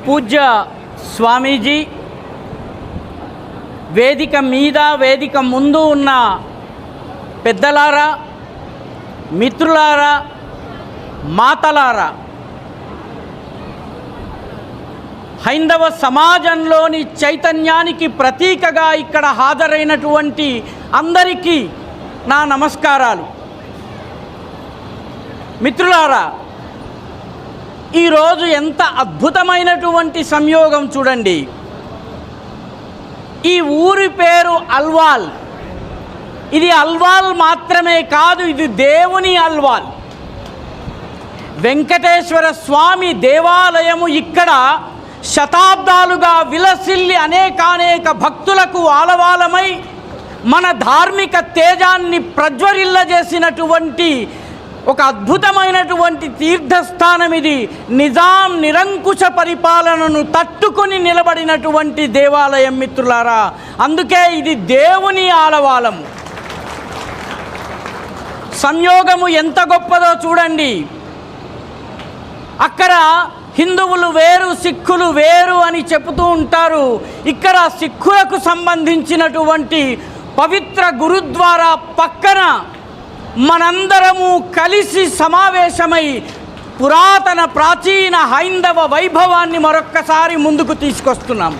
పూజ్య స్వామీజీ, వేదిక మీద వేదిక ముందు ఉన్న పెద్దలారా, మిత్రులారా, మాతలారా, హైందవ సమాజంలోని చైతన్యానికి ప్రతీకగా ఇక్కడ హాజరైనటువంటి అందరికీ నా నమస్కారాలు. మిత్రులారా, ఈరోజు ఎంత అద్భుతమైనటువంటి సంయోగం చూడండి. ఈ ఊరి పేరు అల్వాల్. ఇది అల్వాల్ మాత్రమే కాదు, ఇది దేవుని అల్వాల్. వెంకటేశ్వర స్వామి దేవాలయము ఇక్కడ శతాబ్దాలుగా విలసిల్లి అనేకానేక భక్తులకు ఆలవాలమై మన ధార్మిక తేజాన్ని ప్రజ్వరిల్లజేసినటువంటి ఒక అద్భుతమైనటువంటి తీర్థస్థానం ఇది. నిజాం నిరంకుశ పరిపాలనను తట్టుకొని నిలబడినటువంటి దేవాలయం మిత్రులారా. అందుకే ఇది దేవుని ఆలవాలము. సంయోగము ఎంత గొప్పదో చూడండి. అక్కడ హిందువులు వేరు, సిక్కులు వేరు అని చెబుతూ ఉంటారు. ఇక్కడ సిక్కులకు సంబంధించినటువంటి పవిత్ర గురుద్వారా పక్కన మనందరము కలిసి సమావేశమై పురాతన ప్రాచీన హైందవ వైభవాన్ని మరొక్కసారి ముందుకు తీసుకొస్తున్నాం.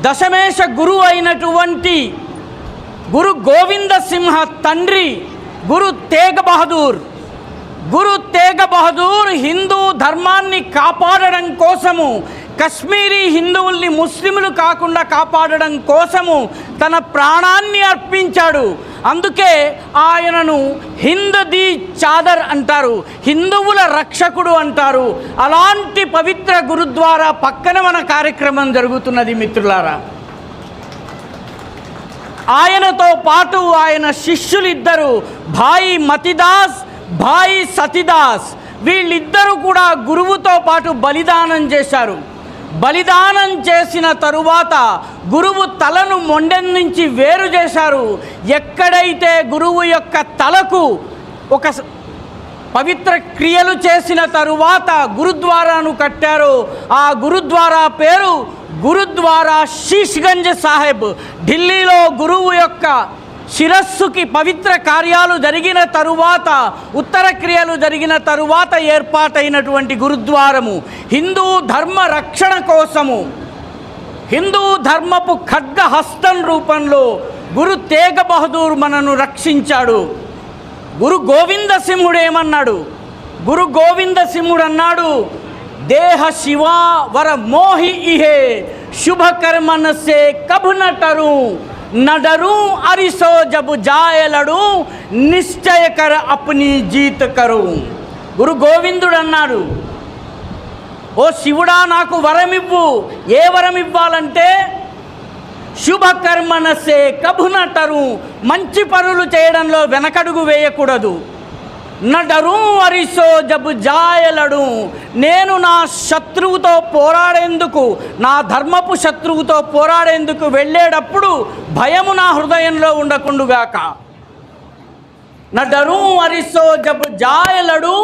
దశమేష గురువు అయినటువంటి గురు గోవింద సింహ తండ్రి గురు తేగ బహదూర్ హిందూ ధర్మాన్ని కాపాడడం కోసము, కశ్మీరీ హిందువుల్ని ముస్లింలు కాకుండా కాపాడడం కోసము తన ప్రాణాన్ని అర్పించాడు. అందుకే ఆయనను హింద్ ది చాదర్ అంటారు, హిందువుల రక్షకుడు అంటారు. అలాంటి పవిత్ర గురుద్వారా పక్కన మన కార్యక్రమం జరుగుతున్నది మిత్రులారా. ఆయనతో పాటు ఆయన శిష్యులిద్దరు, భాయి మతిదాస్, భాయి సతిదాస్, వీళ్ళిద్దరూ కూడా గురువుతో పాటు బలిదానం చేశారు. బలిదానం చేసిన తరువాత గురువు తలను మొండెం నుంచి వేరు చేశారు. ఎక్కడైతే గురువు యొక్క తలకు ఒక పవిత్ర క్రియలు చేసిన తరువాత గురుద్వారాను కట్టారు. ఆ గురుద్వారా పేరు గురుద్వారా శీష్గంజ్ సాహెబ్. ఢిల్లీలో గురువు యొక్క శిరస్సుకి పవిత్ర కార్యాలు జరిగిన తరువాత, ఉత్తర క్రియలు జరిగిన తరువాత ఏర్పాటైనటువంటి గురుద్వారము. హిందూ ధర్మ రక్షణ కోసము, హిందూ ధర్మపు ఖడ్గహస్తం రూపంలో గురు తేగ బహదూర్ మనను రక్షించాడు. గురు గోవింద సింహుడు ఏమన్నాడు? గురు గోవింద సింహుడు అన్నాడు, దేహ శివా వర మోహి ఇహే శుభ కర్మన సే కబ్ నటరు నడరు అరిసో జబు జాయలడు నిశ్చయ కర అప్ని జీత్ కరు. గురు గోవిందుడు అన్నాడు, ఓ శివుడా, నాకు వరమివ్వు. ఏ వరం ఇవ్వాలంటే శుభకర్మనసే కభునటరు, మంచి పనులు చేయడంలో వెనకడుగు వేయకూడదు. నడరు అరిసో జబు జాయలడు, నేను నా శత్రువుతో పోరాడేందుకు, నా ధర్మపు శత్రువుతో పోరాడేందుకు వెళ్ళేటప్పుడు భయము నా హృదయంలో ఉండకుండుగాక. నడరు అరిసో జబు జాయలడు,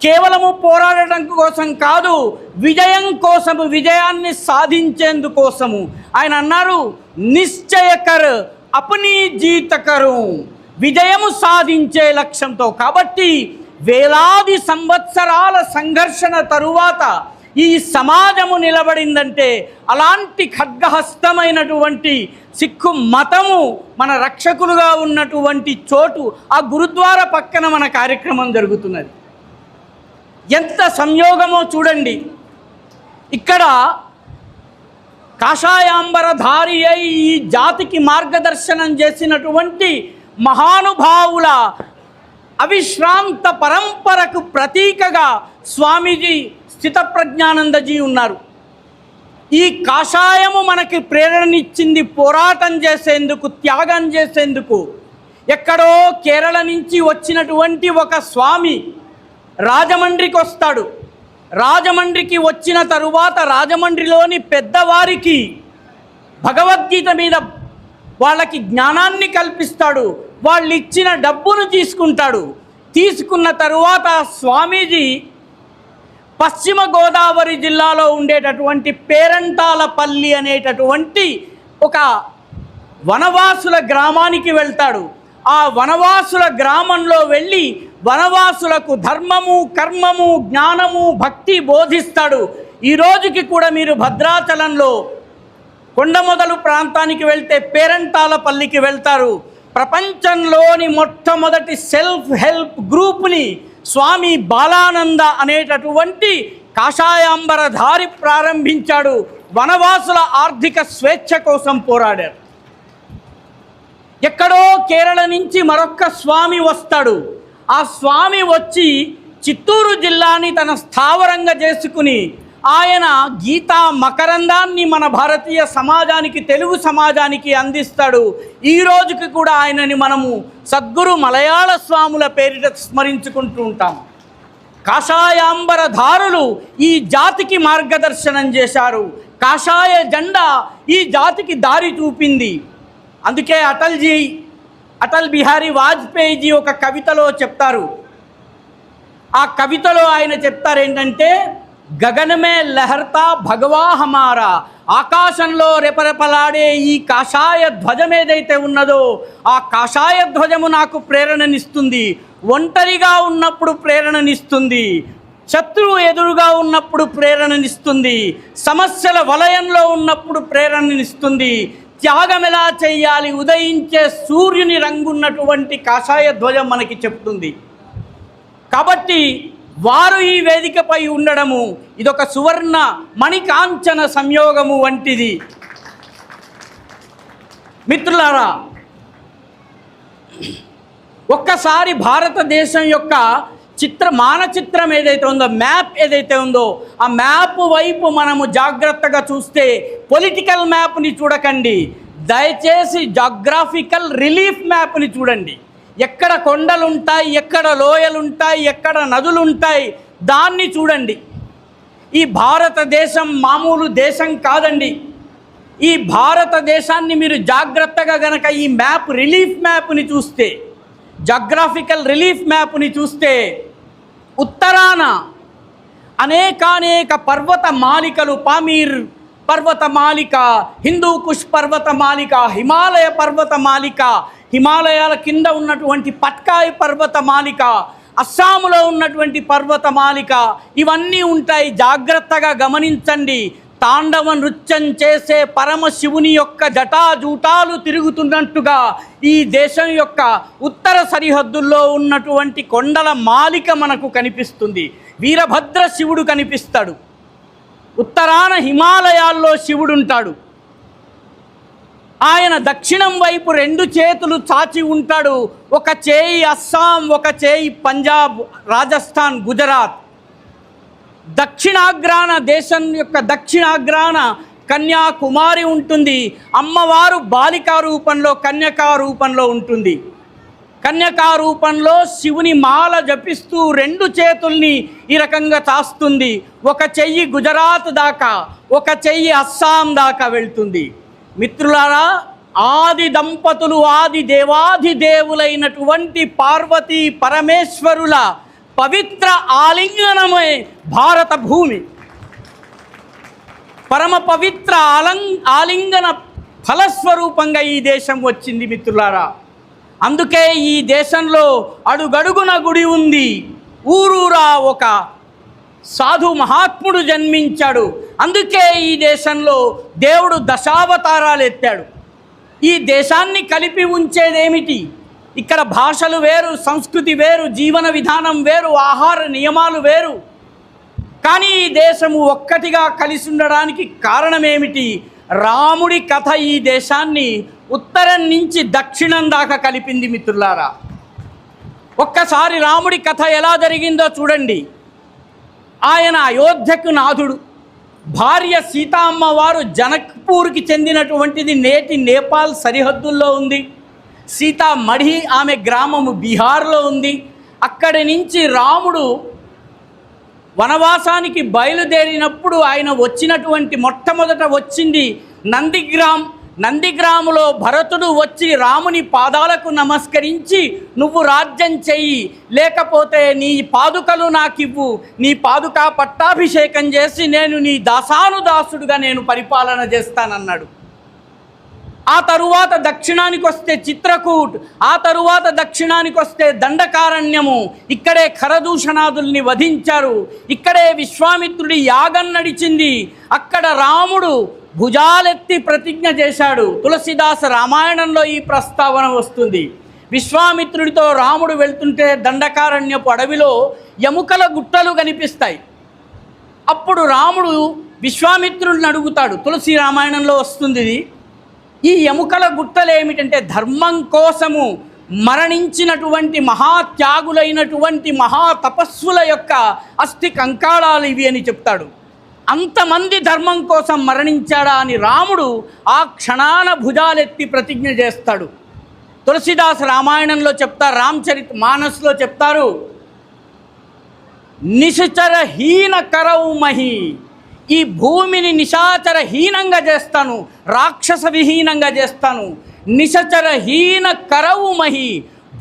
కేవలము పోరాడటం కోసం కాదు, విజయం కోసము, విజయాన్ని సాధించేందుకోసము. ఆయన అన్నారు, నిశ్చయకర్ అప్నీ జీతకరు, విజయము సాధించే లక్ష్యంతో. కాబట్టి వేలాది సంవత్సరాల సంఘర్షణ తరువాత ఈ సమాజము నిలబడిందంటే అలాంటి ఖడ్గహస్తమైనటువంటి సిక్కు మతము మన రక్షకులుగా ఉన్నటువంటి చోటు, ఆ గురుద్వారా పక్కన మన కార్యక్రమం జరుగుతున్నది. ఎంత సంయోగమో చూడండి. ఇక్కడ కాషాయాంబరధారి అయి ఈ జాతికి మార్గదర్శనం చేసినటువంటి మహానుభావుల అవిశ్రాంత పరంపరకు ప్రతీకగా స్వామీజీ స్థితప్రజ్ఞానందజీ ఉన్నారు. ఈ కాషాయము మనకి ప్రేరణనిచ్చింది పోరాటం చేసేందుకు, త్యాగం చేసేందుకు. ఎక్కడో కేరళ నుంచి వచ్చినటువంటి ఒక స్వామి రాజమండ్రికి వస్తాడు. రాజమండ్రికి వచ్చిన తరువాత రాజమండ్రిలోని పెద్దవారికి భగవద్గీత మీద వాళ్ళకి జ్ఞానాన్ని కల్పిస్తాడు, వాళ్ళు ఇచ్చిన డబ్బును తీసుకుంటాడు. తీసుకున్న తరువాత స్వామీజీ పశ్చిమ గోదావరి జిల్లాలో ఉండేటటువంటి పేరంటాలపల్లి అనేటటువంటి ఒక వనవాసుల గ్రామానికి వెళ్తాడు. ఆ వనవాసుల గ్రామంలో వెళ్ళి వనవాసులకు ధర్మము, కర్మము, జ్ఞానము, భక్తి బోధిస్తాడు. ఈ రోజుకి కూడా మీరు భద్రాచలంలో కొండమొదలు ప్రాంతానికి వెళ్తే పేరంటాలపల్లికి వెళ్తారు. ప్రపంచంలోని మొట్టమొదటి సెల్ఫ్ హెల్ప్ గ్రూప్ని స్వామి బాలానంద అనేటటువంటి కాషాయాంబరధారి ప్రారంభించాడు. వనవాసుల ఆర్థిక స్వేచ్ఛ కోసం పోరాడారు. ఎక్కడో కేరళ నుంచి మరొక్క స్వామి వస్తాడు. ఆ స్వామి వచ్చి చిత్తూరు జిల్లాని తన స్థావరంగా చేసుకుని ఆయన గీతా మకరందాన్ని మన భారతీయ సమాజానికి, తెలుగు సమాజానికి అందిస్తాడు. ఈ రోజుకి కూడా ఆయనని మనము సద్గురు మలయాళ స్వాముల పేరిట స్మరించుకుంటూ ఉంటాం. కాషాయాంబరధారులు ఈ జాతికి మార్గదర్శనం చేశారు. కాషాయ జెండా ఈ జాతికి దారి చూపింది. అందుకే అటల్ బిహారీ వాజ్పేయిజీ ఒక కవితలో చెప్తారు. ఆ కవితలో ఆయన చెప్తారు ఏంటంటే, గగనమే లహర్తా భగవా హమారా, ఆకాశంలో రెపరెపలాడే ఈ కాషాయ ధ్వజం ఏదైతే ఉన్నదో ఆ కాషాయ ధ్వజము నాకు ప్రేరణనిస్తుంది. ఒంటరిగా ఉన్నప్పుడు ప్రేరణనిస్తుంది, శత్రువు ఎదురుగా ఉన్నప్పుడు ప్రేరణనిస్తుంది, సమస్యల వలయంలో ఉన్నప్పుడు ప్రేరణనిస్తుంది. త్యాగం ఎలా చేయాలి, ఉదయించే సూర్యుని రంగున్నటువంటి కాషాయ ధ్వజం మనకి చెప్తుంది. కాబట్టి వారు ఈ వేదికపై ఉండడము ఇదొక సువర్ణ మణికాంచన సంయోగము వంటిది. మిత్రులారా, ఒక్కసారి భారతదేశం యొక్క మానచిత్రం ఏదైతే ఉందో, మ్యాప్ ఏదైతే ఉందో, ఆ మ్యాప్ వైపు మనము జాగ్రత్తగా చూస్తే, పొలిటికల్ మ్యాప్ని చూడకండి, దయచేసి జాగ్రాఫికల్ రిలీఫ్ మ్యాప్ని చూడండి. ఎక్కడ కొండలుంటాయి, ఎక్కడ లోయలుంటాయి, ఎక్కడ నదులుంటాయి, దాన్ని చూడండి. ఈ భారతదేశం మామూలు దేశం కాదండి. ఈ భారతదేశాన్ని మీరు జాగ్రత్తగా గనక ఈ మ్యాప్, రిలీఫ్ మ్యాప్ని చూస్తే, జాగ్రాఫికల్ రిలీఫ్ మ్యాప్ని చూస్తే, ఉత్తరాన అనేకానేక పర్వత మాలికలు, పామీర్ పర్వతమాలిక, హిందూ కుష్ పర్వతమాలిక, హిమాలయ పర్వతమాలిక, హిమాలయాల కింద ఉన్నటువంటి పట్కాయ్ పర్వతమాలిక, అస్సాములో ఉన్నటువంటి పర్వతమాలిక, ఇవన్నీ ఉంటాయి. జాగ్రత్తగా గమనించండి. తాండవ నృత్యం చేసే పరమశివుని యొక్క జటాజూటాలు తిరుగుతున్నట్టుగా ఈ దేశం యొక్క ఉత్తర సరిహద్దుల్లో ఉన్నటువంటి కొండల మాలిక మనకు కనిపిస్తుంది. వీరభద్ర శివుడు కనిపిస్తాడు. ఉత్తరాన హిమాలయాల్లో శివుడు ఉంటాడు. ఆయన దక్షిణం వైపు 2 చేతులు చాచి ఉంటాడు. ఒక చేయి అస్సాం, ఒక చేయి పంజాబ్, రాజస్థాన్, గుజరాత్. దక్షిణాగ్రాన, దేశం యొక్క దక్షిణాగ్రాన కన్యాకుమారి ఉంటుంది. అమ్మవారు బాలికా రూపంలో, కన్యకా రూపంలో ఉంటుంది. కన్యకా రూపంలో శివుని మాల జపిస్తూ 2 చేతుల్ని ఈ రకంగా చాస్తుంది. ఒక చెయ్యి గుజరాత్ దాకా, ఒక చెయ్యి అస్సాం దాకా వెళ్తుంది. మిత్రులారా, ఆది దంపతులు, ఆది దేవాధిదేవులైనటువంటి పార్వతీ పరమేశ్వరుల పవిత్ర ఆలింగనమే భారత భూమి. పరమ పవిత్ర ఆలింగన ఫలస్వరూపంగా ఈ దేశం వచ్చింది మిత్రులారా. అందుకే ఈ దేశంలో అడుగడుగున గుడి ఉంది. ఊరూరా ఒక సాధు మహాత్ముడు జన్మించాడు. అందుకే ఈ దేశంలో దేవుడు దశావతారాలు ఎత్తాడు. ఈ దేశాన్ని కలిపి ఉంచేదేమిటి? ఇక్కడ భాషలు వేరు, సంస్కృతి వేరు, జీవన విధానం వేరు, ఆహార నియమాలు వేరు. కానీ ఈ దేశము ఒక్కటిగా కలిసి ఉండడానికి కారణమేమిటి? రాముడి కథ ఈ దేశాన్ని ఉత్తరం నుంచి దక్షిణం దాకా కలిపింది మిత్రులారా. ఒక్కసారి రాముడి కథ ఎలా జరిగిందో చూడండి. ఆయన అయోధ్యకు నాథుడు. భార్య సీతమ్మవారు జనక్పూర్కి చెందినటువంటిది నేటి నేపాల్ సరిహద్దుల్లో ఉంది. సీతామఢి ఆమె గ్రామము బీహార్లో ఉంది. అక్కడి నుంచి రాముడు వనవాసానికి బయలుదేరినప్పుడు ఆయన వచ్చినటువంటి మొట్టమొదట వచ్చింది నందిగ్రామ్. నందిగ్రాములో భరతుడు వచ్చి రాముని పాదాలకు నమస్కరించి, నువ్వు రాజ్యం చెయ్యి, లేకపోతే నీ పాదుకలు నాకివ్వు, నీ పాదుకా పట్టాభిషేకం చేసి నేను నీ దాసానుదాసుడుగా నేను పరిపాలన చేస్తానన్నాడు. ఆ తరువాత దక్షిణానికి వస్తే చిత్రకూట్, ఆ తరువాత దక్షిణానికి వస్తే దండకారణ్యము. ఇక్కడే ఖరదూషణాదుల్ని వధించారు, ఇక్కడే విశ్వామిత్రుడి యాగం నడిచింది. అక్కడ రాముడు భుజాలెత్తి ప్రతిజ్ఞ చేశాడు. తులసిదాస రామాయణంలో ఈ ప్రస్తావన వస్తుంది. విశ్వామిత్రుడితో రాముడు వెళ్తుంటే దండకారణ్యపు అడవిలో ఎముకల గుట్టలు కనిపిస్తాయి. అప్పుడు రాముడు విశ్వామిత్రుడిని అడుగుతాడు, తులసి రామాయణంలో వస్తుంది ఇది. ఈ ఎముకల గుట్టలు ఏమిటంటే ధర్మం కోసము మరణించినటువంటి మహాత్యాగులైనటువంటి మహాతపస్సుల యొక్క అస్థి కంకాళాలు ఇవి అని చెప్తాడు. అంతమంది ధర్మం కోసం మరణించాడా అని రాముడు ఆ క్షణాన భుజాలెత్తి ప్రతిజ్ఞ చేస్తాడు. తులసిదాస్ రామాయణంలో చెప్తారు, రామచరిత్ మానస్లో చెప్తారు, నిశచరహీన కరౌమహి, ఈ భూమిని నిశాచరహీనంగా చేస్తాను, రాక్షస విహీనంగా చేస్తాను. నిశచరహీన కరౌమహి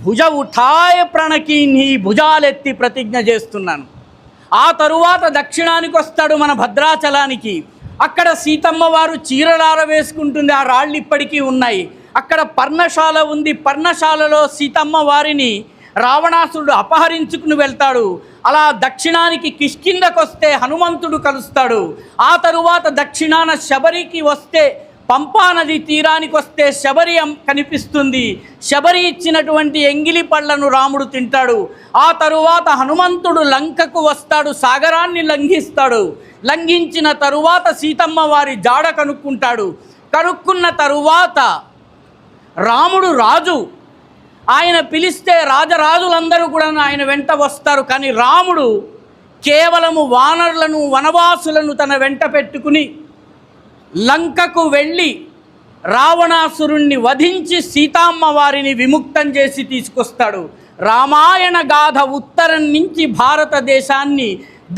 భుజ ఉఠాయ ప్రణకీని, భుజాలెత్తి ప్రతిజ్ఞ చేస్తున్నాను. ఆ తరువాత దక్షిణానికి వస్తాడు, మన భద్రాచలానికి. అక్కడ సీతమ్మ వారు చీరలార వేసుకుంటుంది, ఆ రాళ్ళు ఇప్పటికీ ఉన్నాయి. అక్కడ పర్ణశాల ఉంది, పర్ణశాలలో సీతమ్మ వారిని రావణాసురుడు అపహరించుకుని వెళ్తాడు. అలా దక్షిణానికి కిష్కిందకు వస్తే హనుమంతుడు కలుస్తాడు. ఆ తరువాత దక్షిణాన శబరికి వస్తే, పంపానది తీరానికి వస్తే శబరి కనిపిస్తుంది. శబరి ఇచ్చినటువంటి ఎంగిలి పళ్ళను రాముడు తింటాడు. ఆ తరువాత హనుమంతుడు లంకకు వస్తాడు, సాగరాన్ని లంఘిస్తాడు. లంఘించిన తరువాత సీతమ్మ వారి జాడ కనుక్కుంటాడు. కనుక్కున్న తరువాత రాముడు రాజు, ఆయన పిలిస్తే రాజరాజులందరూ కూడా ఆయన వెంట వస్తారు. కానీ రాముడు కేవలము వానరులను వనవాసులను తన వెంట పెట్టుకుని లంకకు వెళ్ళి రావణాసురుణ్ణి వధించి సీతమ్మ వారిని విముక్తం చేసి తీసుకొస్తాడు. రామాయణ గాథ ఉత్తరం నుంచి భారతదేశాన్ని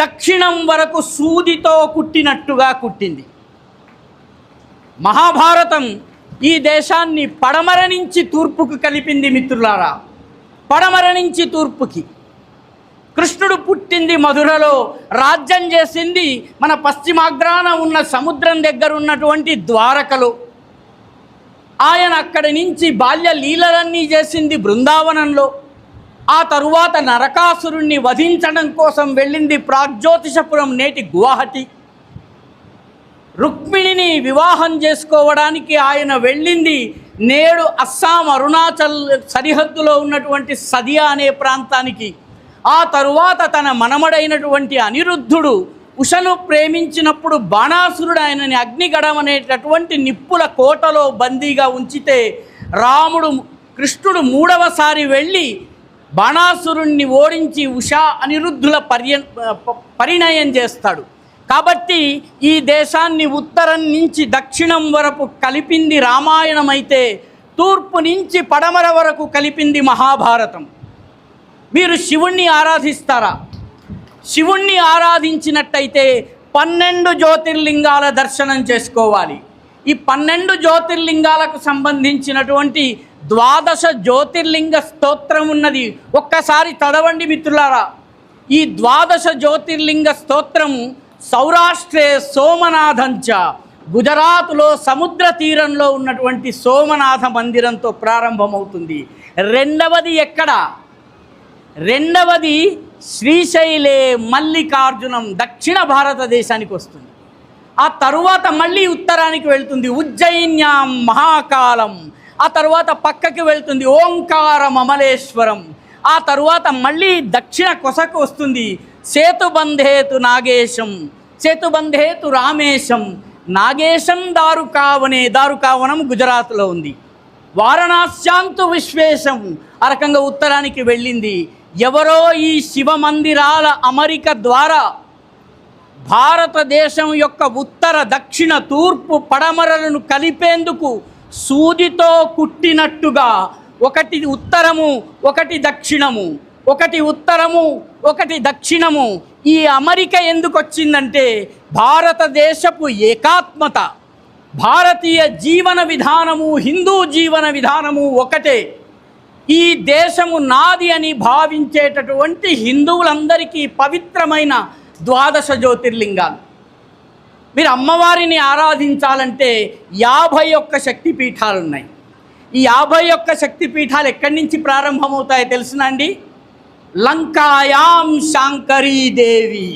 దక్షిణం వరకు సూదితో కుట్టినట్టుగా కుట్టింది. మహాభారతం ఈ దేశాన్ని పడమర నుంచి తూర్పుకు కలిపింది మిత్రులారా. పడమర నుంచి తూర్పుకి. కృష్ణుడు పుట్టింది మధురలో, రాజ్యం చేసింది మన పశ్చిమాగ్రాన ఉన్న సముద్రం దగ్గర ఉన్నటువంటి ద్వారకలో. ఆయన అక్కడి నుంచి బాల్య లీలలన్నీ చేసింది బృందావనంలో. ఆ తరువాత నరకాసురుణ్ణి వధించడం కోసం వెళ్ళింది ప్రాగ్జ్యోతిషపురం, నేటి గువాహటి. రుక్మిణిని వివాహం చేసుకోవడానికి ఆయన వెళ్ళింది నేడు అస్సాం అరుణాచల్ సరిహద్దులో ఉన్నటువంటి సదియా అనే ప్రాంతానికి. ఆ తరువాత తన మనమడైనటువంటి అనిరుద్ధుడు ఉషను ప్రేమించినప్పుడు బాణాసురుడు ఆయనని అగ్నిగడం అనేటటువంటి నిప్పుల కోటలో బందీగా ఉంచితే కృష్ణుడు మూడవసారి వెళ్ళి బాణాసురుణ్ణి ఓడించి ఉషా అనిరుద్ధుల పరిణయం చేస్తాడు. కాబట్టి ఈ దేశాన్ని ఉత్తరం నుంచి దక్షిణం వరకు కలిపింది రామాయణం అయితే, తూర్పు నుంచి పడమర వరకు కలిపింది మహాభారతం. మీరు శివుణ్ణి ఆరాధిస్తారా? శివుణ్ణి ఆరాధించినట్టయితే 12 జ్యోతిర్లింగాల దర్శనం చేసుకోవాలి. ఈ 12 జ్యోతిర్లింగాలకు సంబంధించినటువంటి 12 జ్యోతిర్లింగ స్తోత్రం ఉన్నది. ఒక్కసారి చదవండి మిత్రులారా. ఈ 12 జ్యోతిర్లింగ స్తోత్రము సౌరాష్ట్రే సోమనాథంచ, గుజరాత్లో సముద్ర తీరంలో ఉన్నటువంటి సోమనాథ మందిరంతో ప్రారంభమవుతుంది. రెండవది ఎక్కడ? రెండవది శ్రీశైలే మల్లికార్జునం, దక్షిణ భారతదేశానికి వస్తుంది. ఆ తరువాత మళ్ళీ ఉత్తరానికి వెళ్తుంది ఉజ్జయిన్యాం మహాకాలం. ఆ తరువాత పక్కకి వెళ్తుంది ఓంకారం అమలేశ్వరం. ఆ తరువాత మళ్ళీ దక్షిణ కొసకు వస్తుంది సేతుబంధేతు నాగేశం, సేతుబంధేతు రామేశం, నాగేశం దారుకావనం గుజరాత్లో ఉంది. వారణాస్యాంతు విశ్వేశం ఆ రకంగా ఉత్తరానికి వెళ్ళింది. ఎవరో ఈ శివ మందిరాల అమరిక ద్వారా భారతదేశం యొక్క ఉత్తర దక్షిణ తూర్పు పడమరలను కలిపేందుకు సూదితో కుట్టినట్టుగా ఒకటి ఉత్తరము ఒకటి దక్షిణము, ఒకటి ఉత్తరము ఒకటి దక్షిణము. ఈ అమరిక ఎందుకు వచ్చిందంటే భారతదేశపు ఏకాత్మత, భారతీయ జీవన విధానము, హిందూ జీవన విధానము ఒకటే. ఈ దేశము నాది అని భావించేటటువంటి హిందువులందరికీ పవిత్రమైన 12 జ్యోతిర్లింగాలు. మీరు అమ్మవారిని ఆరాధించాలంటే 51 శక్తిపీఠాలు ఉన్నాయి. ఈ 51 శక్తిపీఠాలు ఎక్కడి నుంచి ప్రారంభమవుతాయో తెలుసునండి? లంకాయాం శాంకరీదేవి,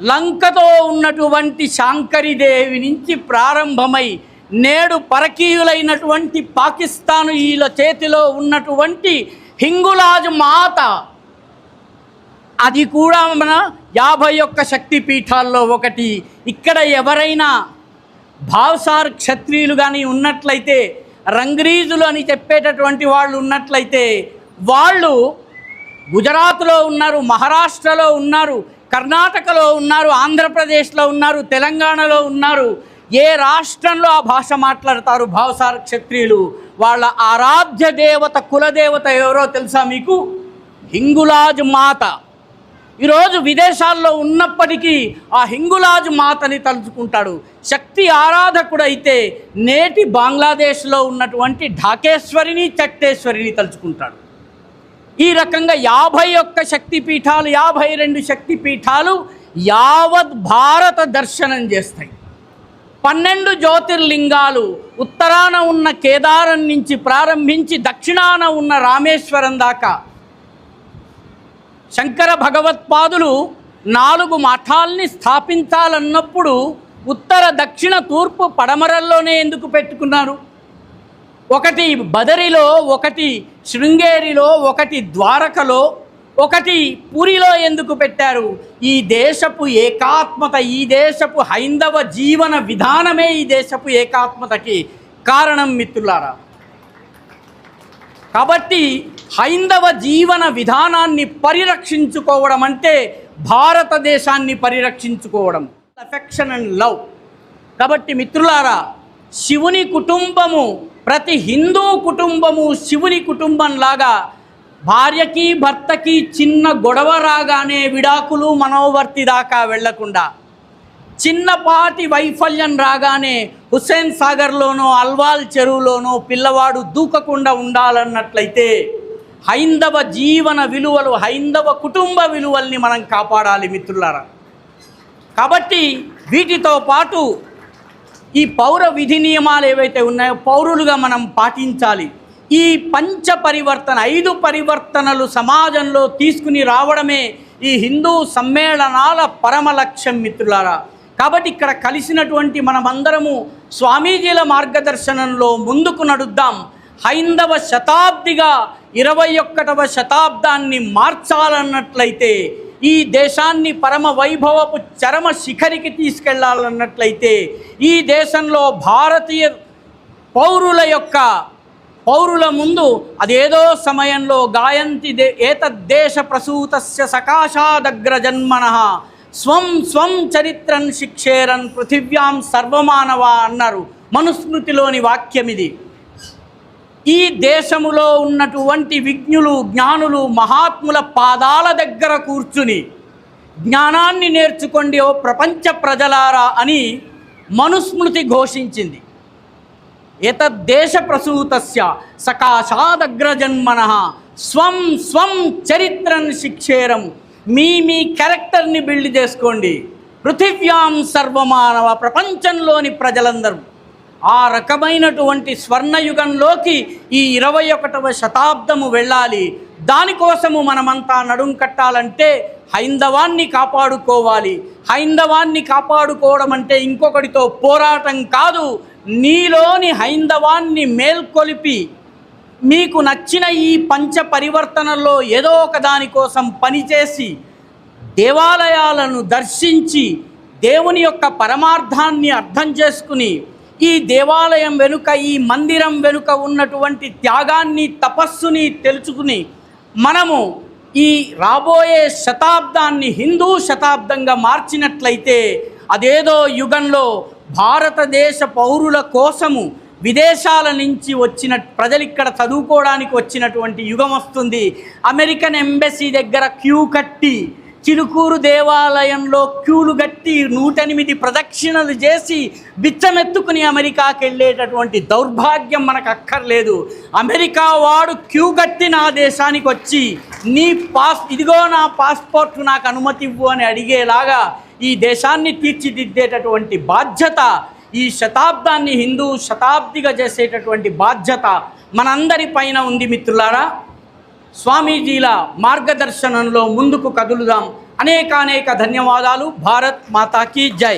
లంకతో ఉన్నటువంటి శాంకరీదేవి నుంచి ప్రారంభమై నేడు పరకీయులైనటువంటి పాకిస్తాను వీళ్ళ చేతిలో ఉన్నటువంటి హింగులాజ్ మాత, అది కూడా మన 51 శక్తిపీఠాల్లో ఒకటి. ఇక్కడ ఎవరైనా భావసార్ క్షత్రియులు కానీ ఉన్నట్లయితే, రంగ్రీజులు అని చెప్పేటటువంటి వాళ్ళు ఉన్నట్లయితే, వాళ్ళు గుజరాత్లో ఉన్నారు, మహారాష్ట్రలో ఉన్నారు, కర్ణాటకలో ఉన్నారు, ఆంధ్రప్రదేశ్లో ఉన్నారు, తెలంగాణలో ఉన్నారు. ఏ రాష్ట్రంలో ఆ భాష మాట్లాడతారు భావసార్ క్షత్రియులు. వాళ్ళ ఆరాధ్య దేవత, కులదేవత ఎవరో తెలుసా మీకు? హింగులాజ్ మాత. ఈరోజు విదేశాల్లో ఉన్నప్పటికీ ఆ హింగులాజ్ మాతని తలుచుకుంటాడు. శక్తి ఆరాధకుడైతే నేటి బంగ్లాదేశ్లో ఉన్నటువంటి ఢాకేశ్వరిని, చట్టేశ్వరిని తలుచుకుంటాడు. ఈ రకంగా 51 శక్తిపీఠాలు, 52 శక్తిపీఠాలు యావత్ భారత దర్శనం చేస్తాయి. 12 జ్యోతిర్లింగాలు ఉత్తరాన ఉన్న కేదారం నుంచి ప్రారంభించి దక్షిణాన ఉన్న రామేశ్వరం దాకా. శంకర భగవత్పాదులు 4 మఠాల్ని స్థాపించాలన్నప్పుడు ఉత్తర, దక్షిణ, తూర్పు, పడమరల్లోనే ఎందుకు పెట్టుకున్నారు? ఒకటి బదరిలో, ఒకటి శృంగేరిలో, ఒకటి ద్వారకలో, ఒకటి పూరిలో ఎందుకు పెట్టారు? ఈ దేశపు ఏకాత్మత, ఈ దేశపు హైందవ జీవన విధానమే ఈ దేశపు ఏకాత్మతకి కారణం మిత్రులారా. కాబట్టి హైందవ జీవన విధానాన్ని పరిరక్షించుకోవడం అంటే భారతదేశాన్ని పరిరక్షించుకోవడం. Affection and love. కాబట్టి మిత్రులారా, శివుని కుటుంబము, ప్రతి హిందూ కుటుంబము శివుని కుటుంబంలాగా భార్యకి భర్తకి చిన్న గొడవ రాగానే విడాకులు, మనోవర్తి దాకా వెళ్లకుండా, చిన్నపాటి వైఫల్యం రాగానే హుస్సేన్ సాగర్లోనో అల్వాల్ చెరువులోనో పిల్లవాడు దూకకుండా ఉండాలన్నట్లయితే హైందవ జీవన విలువలు, హైందవ కుటుంబ విలువల్ని మనం కాపాడాలి మిత్రులారా. కాబట్టి వీటితో పాటు ఈ పౌర విధి నియమాలు ఏవైతే ఉన్నాయో పౌరులుగా మనం పాటించాలి. ఈ పంచ పరివర్తన, 5 పరివర్తనలు సమాజంలో తీసుకుని రావడమే ఈ హిందూ సమ్మేళనాల పరమ లక్ష్యం మిత్రులారా. కాబట్టి ఇక్కడ కలిసినటువంటి మనమందరము స్వామీజీల మార్గదర్శనంలో ముందుకు నడుద్దాం. హైందవ శతాబ్దిగా 21వ శతాబ్దాన్ని మార్చాలన్నట్లయితే, ఈ దేశాన్ని పరమ వైభవపు చరమ శిఖరికి తీసుకెళ్లాలన్నట్లయితే, ఈ దేశంలో భారతీయ పౌరుల ముందు అదేదో సమయంలో గాయంతి ఏతద్దేశ ప్రసూతస్య సకాశాదగ్ర జన్మనః స్వం స్వం చరిత్రన్ శిక్షేరన్ పృథివ్యాం సర్వమానవ అన్నారు. మనుస్మృతిలోని వాక్యం ఇది. ఈ దేశములో ఉన్నటువంటి విజ్ఞులు, జ్ఞానులు, మహాత్ముల పాదాల దగ్గర కూర్చుని జ్ఞానాన్ని నేర్చుకోండి ఓ ప్రపంచ ప్రజలారా అని మనుస్మృతి ఘోషించింది. ఏతద్దేశ ప్రసూతస్య సకాశాదగ్రజన్మనః స్వం స్వం చరిత్రన్ శిక్షేరం. మీ క్యారెక్టర్ని బిల్డ్ చేసుకోండి. పృథివ్యాం సర్వమానవ, ప్రపంచంలోని ప్రజలందరూ ఆ రకమైనటువంటి స్వర్ణయుగంలోకి ఈ 21వ శతాబ్దము వెళ్ళాలి. దానికోసము మనమంతా నడుం కట్టాలంటే హైందవాన్ని కాపాడుకోవాలి. హైందవాన్ని కాపాడుకోవడం అంటే ఇంకొకటితో పోరాటం కాదు. నీలోని హైందవాన్ని మేల్కొలిపి మీకు నచ్చిన ఈ పంచ పరివర్తనల్లో ఏదో ఒక దానికోసం పనిచేసి దేవాలయాలను దర్శించి దేవుని యొక్క పరమార్థాన్ని అర్థం చేసుకుని, ఈ దేవాలయం వెనుక, ఈ మందిరం వెనుక ఉన్నటువంటి త్యాగాన్ని, తపస్సుని తెలుసుకుని మనము ఈ రాబోయే శతాబ్దాన్ని హిందూ శతాబ్దంగా మార్చినట్లయితే అదేదో యుగంలో భారతదేశ పౌరుల కోసము విదేశాల నుంచి వచ్చిన ప్రజలు ఇక్కడ చదువుకోవడానికి వచ్చినటువంటి యుగం వస్తుంది. అమెరికన్ ఎంబసీ దగ్గర క్యూ కట్టి చిలుకూరు దేవాలయంలో క్యూలు గట్టి 108 ప్రదక్షిణలు చేసి బిచ్చమెత్తుకుని అమెరికాకి వెళ్ళేటటువంటి దౌర్భాగ్యం మనకు అక్కర్లేదు. అమెరికా వాడు క్యూ గట్టి నా దేశానికి వచ్చి ఇదిగో నా పాస్పోర్ట్ నాకు అనుమతి ఇవ్వు అని అడిగేలాగా ఈ దేశాన్ని తీర్చిదిద్దేటటువంటి బాధ్యత, ఈ శతాబ్దాన్ని హిందూ శతాబ్దిగా చేసేటటువంటి బాధ్యత మనందరి పైన ఉంది. మిత్రులారా, స్వామీజీల మార్గదర్శనంలో ముందుకు కదులుదాం. అనేక ధన్యవాదాలు. భారత్ మాతాకి జై.